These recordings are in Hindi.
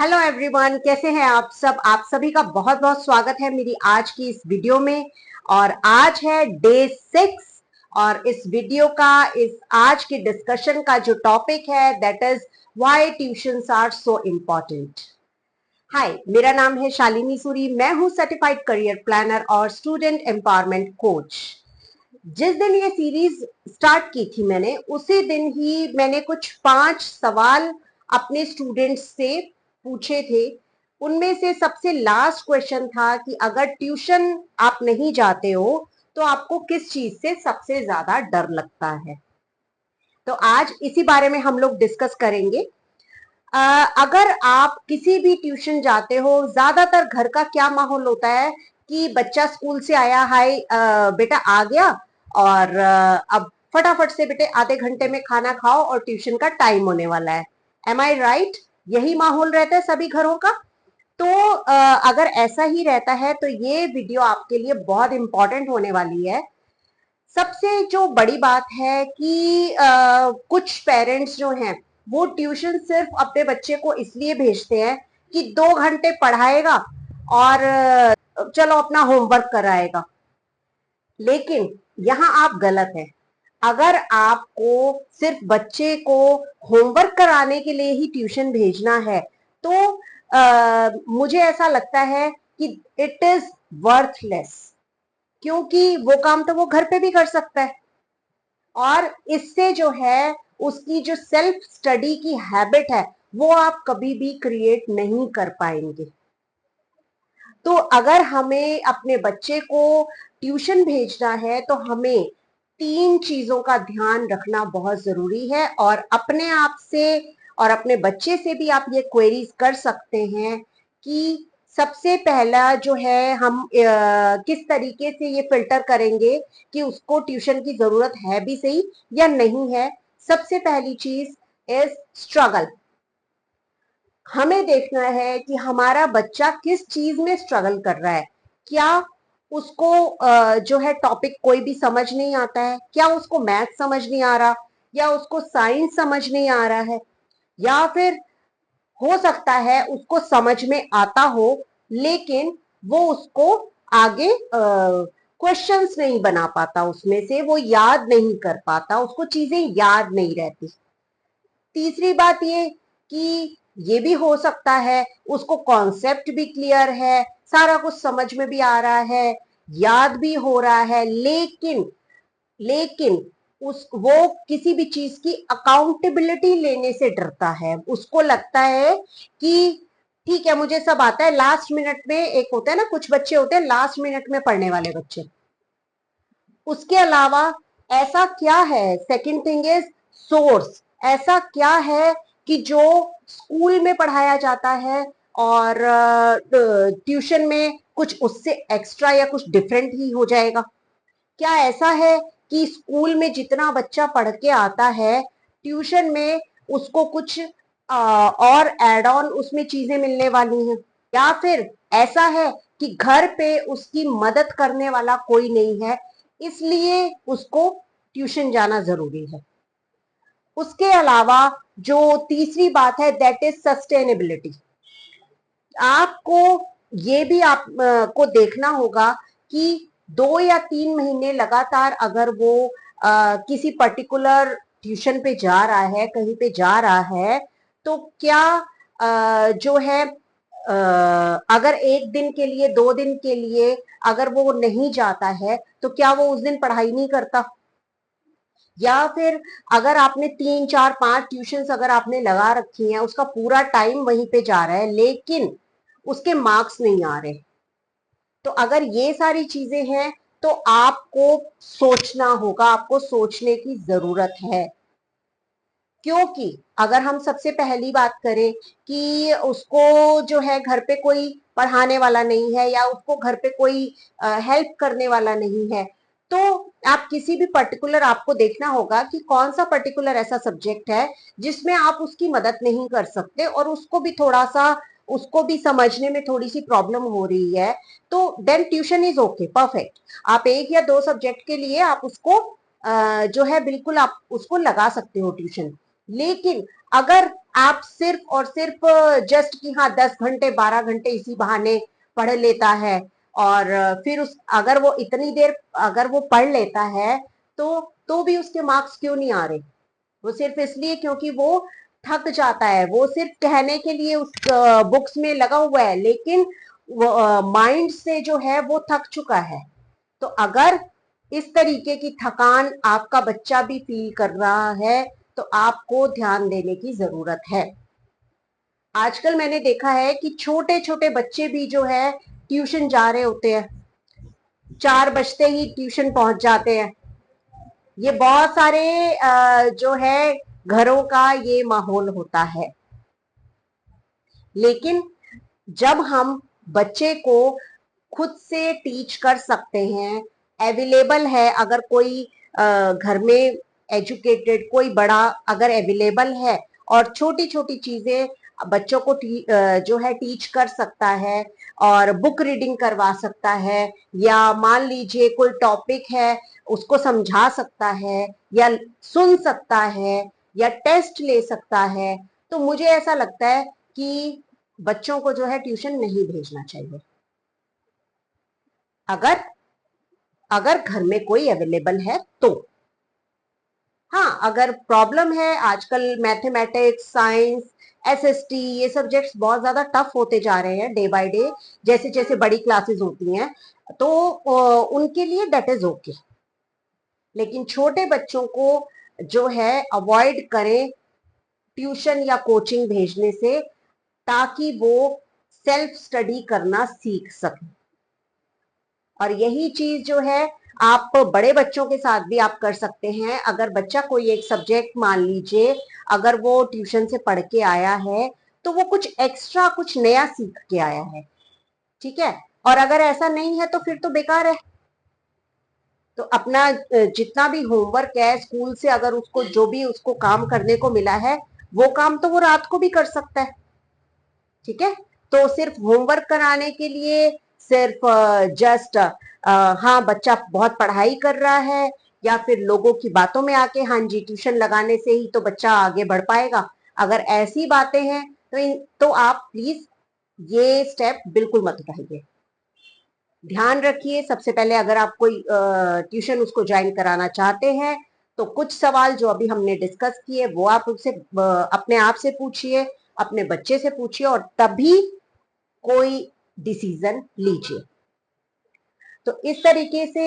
हेलो एवरीवन, कैसे हैं आप सब। आप सभी का बहुत बहुत स्वागत है मेरी आज की इस वीडियो में। और आज है डे 6 और इस वीडियो का इस आज की डिस्कशन का जो टॉपिक है that is why tuitions are so important. Hi, मेरा नाम है शालिनी सूरी। मैं हूं सर्टिफाइड करियर प्लानर और स्टूडेंट एम्पावरमेंट कोच। जिस दिन ये सीरीज स्टार्ट की थी मैंने, उसी दिन ही मैंने कुछ 5 सवाल अपने स्टूडेंट्स से पूछे थे। उनमें से सबसे लास्ट क्वेश्चन था कि अगर ट्यूशन आप नहीं जाते हो तो आपको किस चीज से सबसे ज्यादा डर लगता है। तो आज इसी बारे में हम लोग डिस्कस करेंगे। अगर आप किसी भी ट्यूशन जाते हो, ज्यादातर घर का क्या माहौल होता है कि बच्चा स्कूल से आया, हाय बेटा आ गया, और अब फटाफट से बेटे आधे घंटे में खाना खाओ और ट्यूशन का टाइम होने वाला है। एम आई राइट? यही माहौल रहता है सभी घरों का। तो अगर ऐसा ही रहता है तो ये वीडियो आपके लिए बहुत इंपॉर्टेंट होने वाली है। सबसे जो बड़ी बात है कि कुछ पेरेंट्स जो हैं वो ट्यूशन सिर्फ अपने बच्चे को इसलिए भेजते हैं कि 2 घंटे पढ़ाएगा और चलो अपना होमवर्क कराएगा। लेकिन यहाँ आप गलत हैं। अगर आपको सिर्फ बच्चे को होमवर्क कराने के लिए ही ट्यूशन भेजना है तो मुझे ऐसा लगता है कि इट इज वर्थलेस, क्योंकि वो काम तो वो घर पे भी कर सकता है और इससे जो है उसकी जो सेल्फ स्टडी की हैबिट है वो आप कभी भी क्रिएट नहीं कर पाएंगे। तो अगर हमें अपने बच्चे को ट्यूशन भेजना है तो हमें 3 चीजों का ध्यान रखना बहुत जरूरी है। और अपने आप से और अपने बच्चे से भी आप ये क्वेरीज कर सकते हैं कि सबसे पहला जो है हम किस तरीके से ये फिल्टर करेंगे कि उसको ट्यूशन की जरूरत है भी सही या नहीं है। सबसे पहली चीज इज स्ट्रगल। हमें देखना है कि हमारा बच्चा किस चीज में स्ट्रगल कर रहा है। क्या उसको जो है टॉपिक कोई भी समझ नहीं आता है, क्या उसको मैथ समझ नहीं आ रहा, या उसको साइंस समझ नहीं आ रहा है, या फिर हो सकता है उसको समझ में आता हो लेकिन वो उसको आगे क्वेश्चंस नहीं बना पाता, उसमें से वो याद नहीं कर पाता, उसको चीजें याद नहीं रहती। तीसरी बात ये कि ये भी हो सकता है उसको कॉन्सेप्ट भी क्लियर है, सारा कुछ समझ में भी आ रहा है, याद भी हो रहा है, लेकिन लेकिन उस वो किसी भी चीज की अकाउंटेबिलिटी लेने से डरता है। उसको लगता है कि ठीक है मुझे सब आता है, लास्ट मिनट में एक होता है ना, कुछ बच्चे होते हैं लास्ट मिनट में पढ़ने वाले बच्चे। उसके अलावा ऐसा क्या है, सेकंड थिंग इज सोर्स। ऐसा क्या है कि जो स्कूल में पढ़ाया जाता है और ट्यूशन में कुछ उससे एक्स्ट्रा या कुछ डिफरेंट ही हो जाएगा। क्या ऐसा है कि स्कूल में जितना बच्चा पढ़ के आता है ट्यूशन में उसको कुछ और एड ऑन उसमें चीजें मिलने वाली हैं, या फिर ऐसा है कि घर पे उसकी मदद करने वाला कोई नहीं है इसलिए उसको ट्यूशन जाना जरूरी है। उसके अलावा जो तीसरी बात है दैट इज सस्टेनेबिलिटी। आपको ये भी आप को देखना होगा कि 2 या 3 महीने लगातार अगर वो किसी पर्टिकुलर ट्यूशन पे जा रहा है, कहीं पे जा रहा है, तो क्या जो है अगर 1 दिन के लिए 2 दिन के लिए अगर वो नहीं जाता है तो क्या वो उस दिन पढ़ाई नहीं करता। या फिर अगर आपने 3 4 5 ट्यूशंस अगर आपने लगा रखी हैं, उसका पूरा टाइम वहीं पे जा रहा है लेकिन उसके मार्क्स नहीं आ रहे, तो अगर ये सारी चीजें हैं तो आपको सोचना होगा, आपको सोचने की जरूरत है। क्योंकि अगर हम सबसे पहली बात करें कि उसको जो है घर पे कोई पढ़ाने वाला नहीं है या उसको घर पे कोई हेल्प करने वाला नहीं है, तो आप किसी भी पर्टिकुलर, आपको देखना होगा कि कौन सा पर्टिकुलर ऐसा सब्जेक्ट है जिसमें आप उसकी मदद नहीं कर सकते और उसको भी थोड़ा सा, उसको भी समझने में थोड़ी सी प्रॉब्लम हो रही है, तो then tuition is okay, perfect. आप 1 या 2 सब्जेक्ट के लिए आप उसको जो है बिल्कुल आप उसको लगा सकते हो ट्यूशन। लेकिन अगर आप सिर्फ और सिर्फ जस्ट कि हाँ 10 घंटे 12 घंटे इसी बहाने पढ़ लेता है, और फिर उस अगर वो इतनी देर अगर वो पढ़ लेता है तो भी उसके मार्क्स क्यों नहीं आ रहे? वो सिर्फ इसलिए क्योंकि वो थक जाता है, वो सिर्फ कहने के लिए उस बुक्स में लगा हुआ है, लेकिन माइंड से जो है वो थक चुका है। तो अगर इस तरीके की थकान आपका बच्चा भी फील कर रहा है तो आपको ध्यान देने की जरूरत है। आजकल मैंने देखा है कि छोटे छोटे बच्चे भी जो है ट्यूशन जा रहे होते हैं, 4 बजते ही ट्यूशन पहुंच जाते हैं। ये बहुत सारे जो है घरों का ये माहौल होता है। लेकिन जब हम बच्चे को खुद से टीच कर सकते हैं, अवेलेबल है, अगर कोई घर में एजुकेटेड कोई बड़ा अगर अवेलेबल है और छोटी छोटी चीजें बच्चों को जो है टीच कर सकता है, और बुक रीडिंग करवा सकता है, या मान लीजिए कोई टॉपिक है उसको समझा सकता है, या सुन सकता है, या टेस्ट ले सकता है, तो मुझे ऐसा लगता है कि बच्चों को जो है ट्यूशन नहीं भेजना चाहिए। अगर अगर घर में कोई अवेलेबल है तो हाँ, अगर प्रॉब्लम है, आजकल मैथमेटिक्स साइंस एसएसटी ये सब्जेक्ट्स बहुत ज्यादा टफ होते जा रहे हैं डे बाय डे, जैसे जैसे बड़ी क्लासेस होती हैं, तो उनके लिए दैट इज ओके। लेकिन छोटे बच्चों को जो है अवॉइड करें ट्यूशन या कोचिंग भेजने से, ताकि वो सेल्फ स्टडी करना सीख सके। और यही चीज जो है आप बड़े बच्चों के साथ भी आप कर सकते हैं। अगर बच्चा कोई एक सब्जेक्ट मान लीजिए अगर वो ट्यूशन से पढ़ के आया है तो वो कुछ एक्स्ट्रा कुछ नया सीख के आया है, ठीक है। और अगर ऐसा नहीं है तो फिर तो बेकार है। तो अपना जितना भी होमवर्क है स्कूल से, अगर उसको जो भी उसको काम करने को मिला है वो काम तो वो रात को भी कर सकता है, ठीक है। तो सिर्फ होमवर्क कराने के लिए, सिर्फ जस्ट हाँ बच्चा बहुत पढ़ाई कर रहा है, या फिर लोगों की बातों में आके हाँ जी ट्यूशन लगाने से ही तो बच्चा आगे बढ़ पाएगा, अगर ऐसी बातें हैं तो आप प्लीज ये स्टेप बिल्कुल मत उठाइए। ध्यान रखिए, सबसे पहले अगर आप कोई ट्यूशन उसको ज्वाइन कराना चाहते हैं तो कुछ सवाल जो अभी हमने डिस्कस किए वो आप उससे अपने आप से पूछिए, अपने बच्चे से पूछिए, और तभी कोई डिसीजन लीजिए। तो इस तरीके से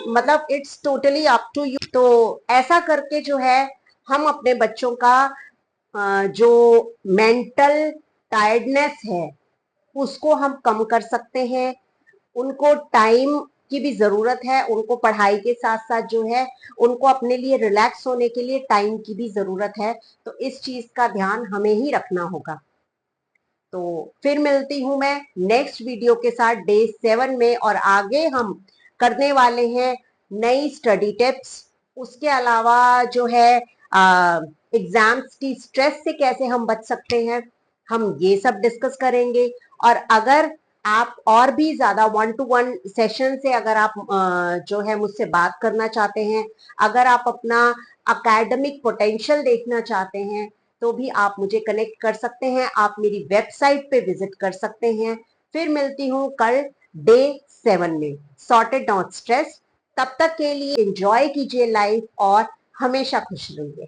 मतलब it's totally up to you. तो ऐसा करके जो है हम अपने बच्चों का जो मेंटल टायर्डनेस है उसको हम कम कर सकते हैं। उनको टाइम की भी जरूरत है, उनको पढ़ाई के साथ साथ जो है उनको अपने लिए रिलैक्स होने के लिए टाइम की भी जरूरत है। तो इस चीज का ध्यान हमें ही रखना होगा। तो फिर मिलती हूं मैं नेक्स्ट वीडियो के साथ डे 7 में, और आगे हम करने वाले हैं नई स्टडी टिप्स। उसके अलावा जो है एग्जाम्स की स्ट्रेस से कैसे हम बच सकते हैं, हम ये सब डिस्कस करेंगे। और अगर आप और भी ज्यादा 1-to-1 सेशन से अगर आप जो है मुझसे बात करना चाहते हैं, अगर आप अपना अकेडमिक पोटेंशियल देखना चाहते हैं, तो भी आप मुझे कनेक्ट कर सकते हैं, आप मेरी वेबसाइट पे विजिट कर सकते हैं। फिर मिलती हूँ कल डे 7 में, सॉर्टेड नॉट स्ट्रेस। तब तक के लिए एंजॉय कीजिए लाइफ और हमेशा खुश रहिए।